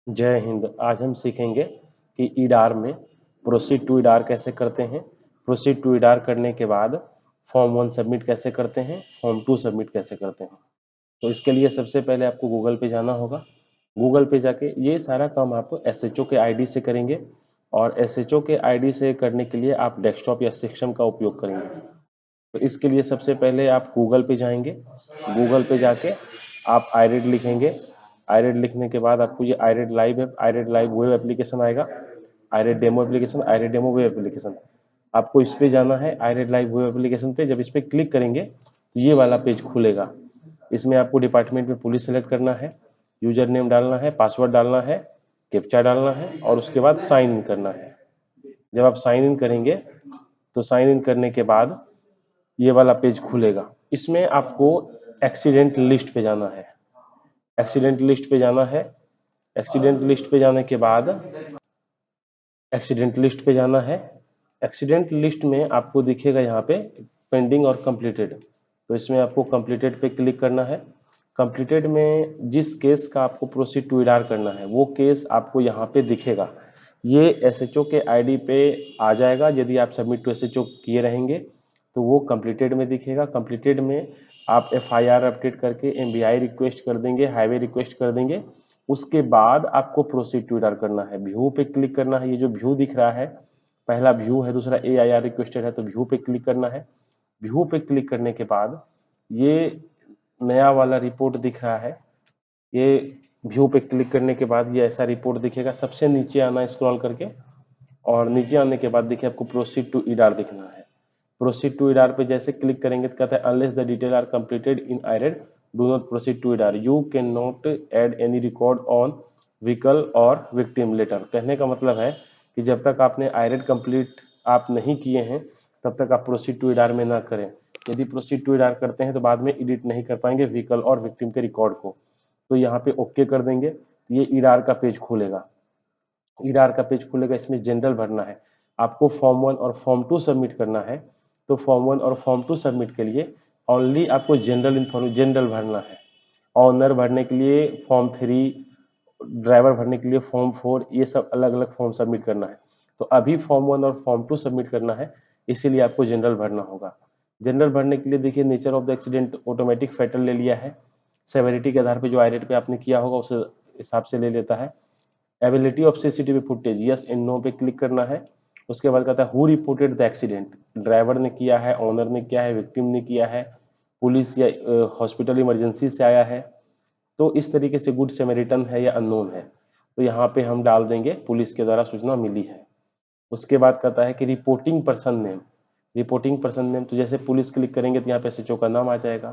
जय हिंद। आज हम सीखेंगे कि ईडार में प्रोसीड टू ईडार कैसे करते हैं। प्रोसीड टू ईडार करने के बाद फॉर्म 1 सबमिट कैसे करते हैं, फॉर्म 2 सबमिट कैसे करते हैं। तो इसके लिए सबसे पहले आपको गूगल पे जाना होगा। गूगल पे जाके ये सारा काम आप एसएचओ के आईडी से करेंगे, और एसएचओ के आईडी से करने के लिए आप डेस्कटॉप या सिस्टम का उपयोग करेंगे। तो इसके लिए सबसे पहले आप गूगल पे जाएंगे। गूगल पे जाके आप आईरेड लिखेंगे। आईरेड लिखने के बाद आपको ये आईरेड लाइव वेब एप्लीकेशन आएगा। IRAD demo application, iRAD demo web application, आपको इस पे जाना है आईरेड लाइव वेब एप्लीकेशन पे। जब इस पे क्लिक करेंगे तो ये वाला पेज खुलेगा। इसमें आपको डिपार्टमेंट में पुलिस सेलेक्ट करना है, यूजर नेम डालना है, पासवर्ड डालना है, कैप्चा डालना है, और उसके बाद साइन इन करना है। जब आप साइन इन करेंगे तो साइन इन करने के बाद ये वाला पेज खुलेगा। इसमें आपको एक्सीडेंट लिस्ट पे जाना है। एक्सीडेंट लिस्ट पे जाना है। एक्सीडेंट लिस्ट पे जाने के बाद एक्सीडेंट लिस्ट पे जाना है। एक्सीडेंट लिस्ट में आपको दिखेगा यहाँ पे पेंडिंग और कंप्लीटेड। तो इसमें आपको कंप्लीटेड पे क्लिक करना है। कंप्लीटेड में जिस केस का आपको प्रोसीड टू ईडार करना है वो केस आपको यहाँ पे दिखेगा। ये एसएचओ के आईडी पे आ जाएगा। यदि आप सबमिट टू एसएचओ किए रहेंगे तो वो कंप्लीटेड में दिखेगा। कंप्लीटेड में आप एफआईआर अपडेट करके एमबीआई रिक्वेस्ट कर देंगे, हाईवे रिक्वेस्ट कर देंगे। उसके बाद आपको प्रोसीड टू ईडार करना है। व्यू पे क्लिक करना है। ये जो व्यू दिख रहा है, पहला व्यू है, दूसरा एआईआर रिक्वेस्टेड है, तो व्यू पे क्लिक करना है। व्यू पे क्लिक करने के बाद ये नया वाला रिपोर्ट दिख रहा है। ये व्यू पे क्लिक करने के बाद ये ऐसा रिपोर्ट दिखेगा। सबसे नीचे आना स्क्रॉल करके, और नीचे आने के बाद देखिए आपको प्रोसीड टू ईडार दिखना है। प्रोसीड टू ईडार पे जैसे क्लिक करेंगे तो कहता है unless the detail are completed in iRAD do not proceed to eDAR, you can not add any record on vehicle और विक्टिम लेटर। कहने का मतलब है कि जब तक आपने आईरेड कंप्लीट आप नहीं किए हैं तब तक आप प्रोसीड टू ईडार में ना करें। यदि प्रोसीड टू ईडार करते हैं तो बाद में एडिट नहीं कर पाएंगे व्हीकल और विक्टिम के रिकॉर्ड को। तो यहाँ पे ओके कर देंगे, ये ईडार का पेज खुलेगा। ईडार का पेज खुलेगा। इसमें जनरल भरना है। आपको फॉर्म 1 और फॉर्म 2 सबमिट करना है। तो फॉर्म 1 और फॉर्म 2 सबमिट के लिए ओनली आपको जनरल भरना है। ऑनर भरने के लिए फॉर्म 3, ड्राइवर भरने के लिए फॉर्म 4, ये सब अलग अलग फॉर्म सबमिट करना है। तो अभी फॉर्म 1 और फॉर्म 2 सबमिट करना है, इसीलिए आपको जनरल भरना होगा। जनरल भरने के लिए देखिए nature of the accident automatic fatal ले लिया है। सेवेरिटी के आधार पे जो आईरेट पे आपने किया होगा उस हिसाब से ले लेता है। Ability of CCTV footage, yes and no पे क्लिक करना है। उसके बाद कहता है who reported the accident, driver ने किया है, ओनर ने किया है, विक्टिम ने किया है, पुलिस या हॉस्पिटल इमरजेंसी से आया है। तो इस तरीके से गुड सेमेरिटन है या अननोन है। तो यहाँ पे हम डाल देंगे पुलिस के द्वारा सूचना मिली है। उसके बाद कहता है कि reporting person name. Reporting person name, तो जैसे पुलिस क्लिक करेंगे तो यहाँ पे एसएचओ का नाम आ जाएगा।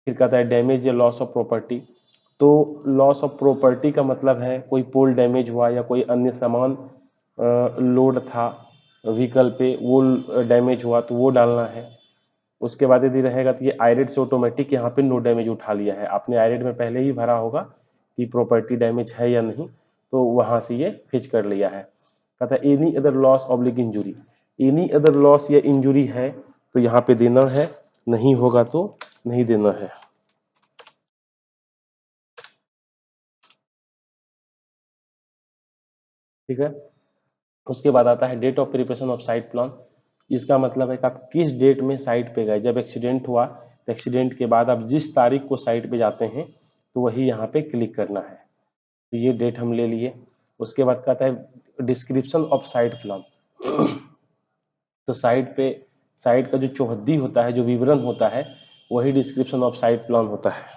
फिर कहता है डैमेज या लॉस ऑफ प्रॉपर्टी। तो लॉस ऑफ प्रॉपर्टी का मतलब है कोई पोल डैमेज हुआ या कोई अन्य सामान लोड था व्हीकल पे, वो डैमेज हुआ तो वो डालना है। उसके बाद यदि रहेगा तो ये आईरेड से ऑटोमेटिक यहाँ पे नो डैमेज उठा लिया है। आपने आईरेड में पहले ही भरा होगा कि प्रॉपर्टी डैमेज है या नहीं, तो वहां से ये फिच कर लिया है। कहता है any other laws oblique injury. Any other laws या इंजुरी है तो यहाँ पे देना है, नहीं होगा तो नहीं देना है। ठीक है। उसके बाद आता है date of preparation of site plan. इसका मतलब है कि आप किस डेट में साइट पे गए। जब एक्सीडेंट हुआ तो एक्सीडेंट के बाद आप जिस तारीख को साइट पे जाते हैं तो वही यहाँ पे क्लिक करना है। तो ये डेट हम ले लिए। उसके बाद कहता है डिस्क्रिप्शन ऑफ साइट प्लान। तो साइट पे, साइट का जो चौहद्दी होता है, जो विवरण होता है, वही डिस्क्रिप्शन ऑफ साइट प्लान होता है।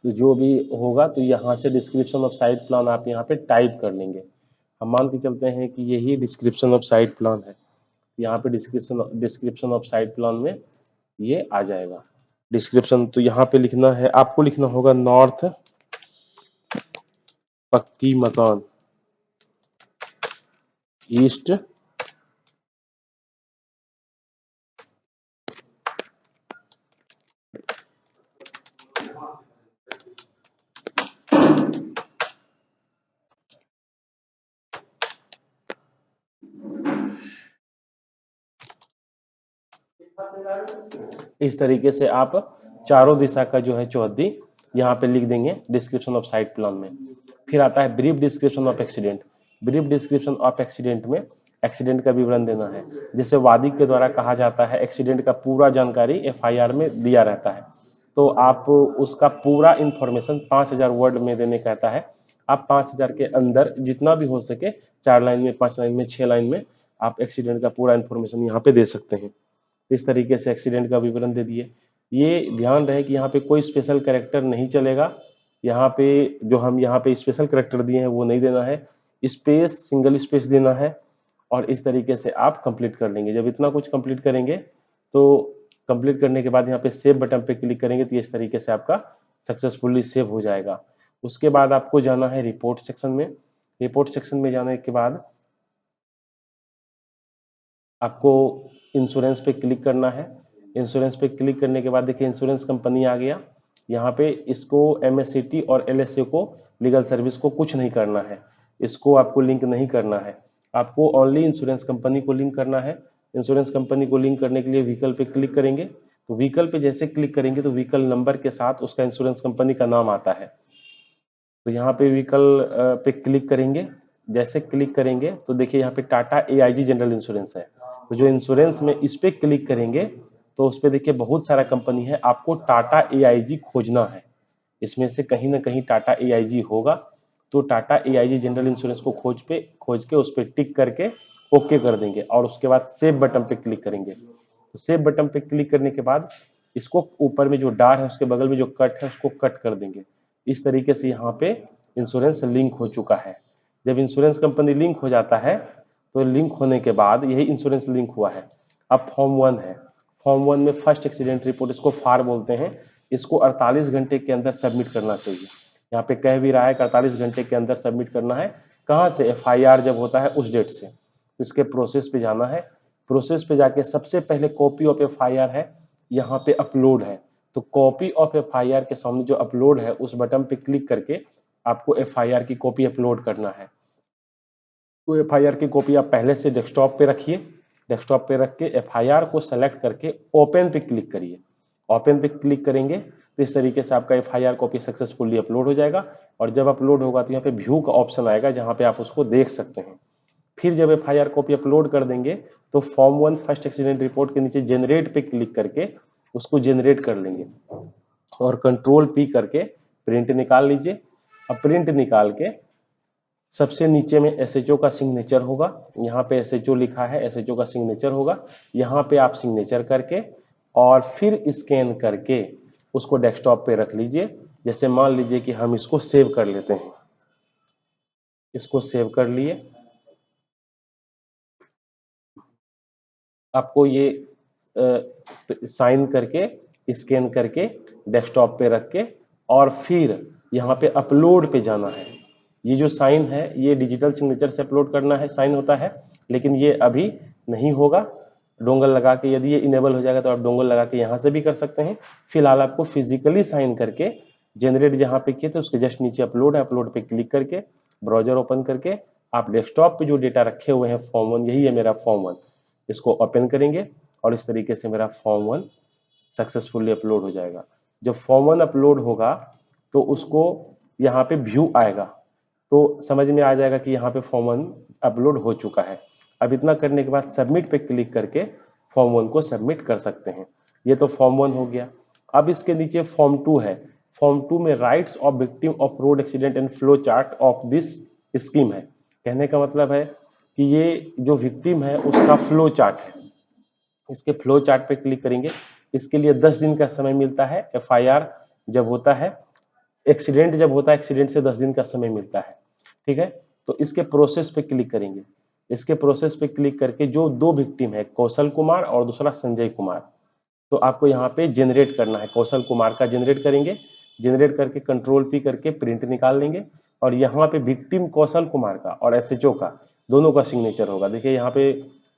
तो जो भी होगा तो यहाँ से डिस्क्रिप्शन ऑफ साइट प्लान आप यहाँ पे टाइप कर लेंगे। हम मान के चलते हैं कि यही डिस्क्रिप्शन ऑफ साइट प्लान है। यहाँ पे डिस्क्रिप्शन ऑफ साइट प्लान में ये आ जाएगा डिस्क्रिप्शन। तो यहाँ पे लिखना है, आपको लिखना होगा नॉर्थ पक्की मकान, ईस्ट इस तरीके से आप चारों दिशा का जो है चौहद्दी यहाँ पे लिख देंगे डिस्क्रिप्शन ऑफ साइट प्लान में। फिर आता है brief description of accident. Brief description of accident में एक्सीडेंट का विवरण देना है, जिसे वादी के द्वारा कहा जाता है। एक्सीडेंट का पूरा जानकारी एफआईआर में दिया रहता है, तो आप उसका पूरा इंफॉर्मेशन 5000 वर्ड में देने कहता है। आप 5000 के अंदर जितना भी हो सके, 4 लाइन में, 5 लाइन में, 6 लाइन में आप एक्सीडेंट का पूरा इंफॉर्मेशन यहाँ पे दे सकते हैं। इस तरीके से एक्सीडेंट का विवरण दे दिए। ये ध्यान रहे कि यहाँ पे कोई स्पेशल कैरेक्टर नहीं चलेगा। यहाँ पे जो हम यहाँ पे स्पेशल कैरेक्टर दिए हैं वो नहीं देना है, स्पेस, सिंगल स्पेस देना है। और इस तरीके से आप कंप्लीट कर लेंगे। जब इतना कुछ कंप्लीट करेंगे तो कंप्लीट करने के बाद यहाँ पे सेव बटन पे क्लिक करेंगे तो इस तरीके से आपका सक्सेसफुली सेव हो जाएगा। उसके बाद आपको जाना है रिपोर्ट सेक्शन में। रिपोर्ट सेक्शन में जाने के बाद आपको इंश्योरेंस पे क्लिक करना है। इंश्योरेंस पे क्लिक करने के बाद देखिए इंश्योरेंस कंपनी आ गया। यहाँ पे इसको एमएससीटी और एलएसए को, लीगल सर्विस को कुछ नहीं करना है, इसको आपको लिंक नहीं करना है। आपको ओनली इंश्योरेंस कंपनी को लिंक करना है। इंश्योरेंस कंपनी को लिंक करने के लिए व्हीकल पे क्लिक करेंगे, तो व्हीकल पे जैसे क्लिक करेंगे तो व्हीकल नंबर के साथ उसका इंश्योरेंस कंपनी का नाम आता है। तो यहाँ पे व्हीकल पे क्लिक करेंगे। जैसे क्लिक करेंगे तो देखिए यहाँ पे टाटा एआईजी जनरल इंश्योरेंस है। तो जो इंश्योरेंस में इस पे क्लिक करेंगे तो उस पे देखिए बहुत सारा कंपनी है, आपको टाटा एआईजी खोजना है। इसमें से कहीं ना कहीं टाटा एआईजी होगा, तो टाटा एआईजी जनरल इंश्योरेंस को खोज के उस पर टिक करके ओके कर देंगे और उसके बाद सेव बटन पे क्लिक करेंगे। तो सेव बटन पे क्लिक करने के बाद इसको ऊपर में जो डार है उसके बगल में जो कट है उसको कट कर देंगे। इस तरीके से यहाँ पे इंश्योरेंस लिंक हो चुका है। जब इंश्योरेंस कंपनी लिंक हो जाता है तो लिंक होने के बाद यही इंश्योरेंस लिंक हुआ है। अब फॉर्म 1 है। फॉर्म 1 में फर्स्ट एक्सीडेंट रिपोर्ट, इसको फार बोलते हैं, इसको 48 घंटे के अंदर सबमिट करना चाहिए। यहाँ पे कह भी रहा है कि 48 घंटे के अंदर सबमिट करना है। कहाँ से? एफआईआर जब होता है उस डेट से। इसके प्रोसेस पे जाना है। प्रोसेस पे जाके सबसे पहले कॉपी ऑफ एफआईआर है, यहाँ पे अपलोड है। तो कॉपी ऑफ एफआईआर के सामने जो अपलोड है उस बटन पे क्लिक करके आपको एफआईआर की कॉपी अपलोड करना है। तो एफआईआर की कॉपी आप पहले से डेस्कटॉप पे रखिए। डेस्कटॉप पे रख के एफआईआर को सेलेक्ट करके ओपन पे क्लिक करिए। ओपन पे क्लिक करेंगे तो इस तरीके से आपका एफआईआर कॉपी सक्सेसफुली अपलोड हो जाएगा। और जब अपलोड होगा तो यहाँ पे व्यू का ऑप्शन आएगा जहाँ पे आप उसको देख सकते हैं। फिर जब एफआईआर कॉपी अपलोड कर देंगे तो फॉर्म 1 फर्स्ट एक्सीडेंट रिपोर्ट के नीचे जनरेट पे क्लिक करके उसको जनरेट कर लेंगे और कंट्रोल पी करके प्रिंट निकाल लीजिए। अब प्रिंट निकाल के सबसे नीचे में एसएचओ का सिग्नेचर होगा, यहाँ पे एसएचओ लिखा है, एसएचओ का सिग्नेचर होगा। यहाँ पे आप सिग्नेचर करके और फिर स्कैन करके उसको डेस्कटॉप पे रख लीजिए। जैसे मान लीजिए कि हम इसको सेव कर लेते हैं, इसको सेव कर लिए। आपको ये साइन करके स्कैन करके डेस्कटॉप पे रख के और फिर यहाँ पे अपलोड पे जाना है। ये जो साइन है ये डिजिटल सिग्नेचर से अपलोड करना है, साइन होता है, लेकिन ये अभी नहीं होगा। डोंगल लगा के यदि ये इनेबल हो जाएगा तो आप डोंगल लगा के यहाँ से भी कर सकते हैं। फिलहाल आपको फिजिकली साइन करके जनरेट जहाँ पे किए थे उसके जस्ट नीचे अपलोड है, अपलोड पे क्लिक करके ब्राउजर ओपन करके आप डेस्कटॉप पे जो डेटा रखे हुए हैं फॉर्म 1, यही है मेरा फॉर्म 1, इसको ओपन करेंगे और इस तरीके से मेरा फॉर्म 1 सक्सेसफुली अपलोड हो जाएगा। जब फॉर्म 1 अपलोड होगा तो उसको यहाँ पे व्यू आएगा तो समझ में आ जाएगा कि यहाँ पे फॉर्म 1 अपलोड हो चुका है। अब इतना करने के बाद सबमिट पे क्लिक करके फॉर्म 1 को सबमिट कर सकते हैं। ये तो फॉर्म 1 हो गया। अब इसके नीचे फॉर्म 2 है। फॉर्म 2 में rights of victim of road accident and flow chart of this scheme है। कहने का मतलब है कि ये जो विक्टिम है उसका फ्लो चार्ट है, इसके फ्लो चार्ट पे क्लिक करेंगे। इसके लिए 10 दिन का समय मिलता है। एफआईआर जब होता है, एक्सीडेंट जब होता है, एक्सीडेंट से 10 दिन का समय मिलता है। ठीक है, तो इसके प्रोसेस पे क्लिक करेंगे। इसके प्रोसेस पे क्लिक करके जो दो विक्टिम है, कौशल कुमार और दूसरा संजय कुमार, तो आपको यहाँ पे जनरेट करना है। कौशल कुमार का जनरेट करेंगे, जनरेट करके कंट्रोल पी करके प्रिंट निकाल लेंगे और यहाँ पे विक्टिम कौशल कुमार का और एसएचओ का दोनों का सिग्नेचर होगा। देखिए यहाँ पे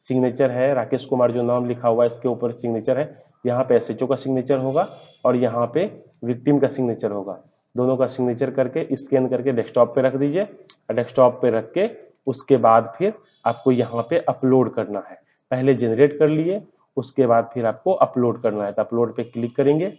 सिग्नेचर है, राकेश कुमार जो नाम लिखा हुआ है इसके ऊपर सिग्नेचर है, यहाँ पे एसएचओ का सिग्नेचर होगा और यहाँ पे विक्टिम का सिग्नेचर होगा। दोनों का सिग्नेचर करके स्कैन करके डेस्कटॉप पे रख दीजिए। डेस्कटॉप पे रख के उसके बाद फिर आपको यहाँ पे अपलोड करना है। पहले जनरेट कर लिए, उसके बाद फिर आपको अपलोड करना है, तो अपलोड पे क्लिक करेंगे।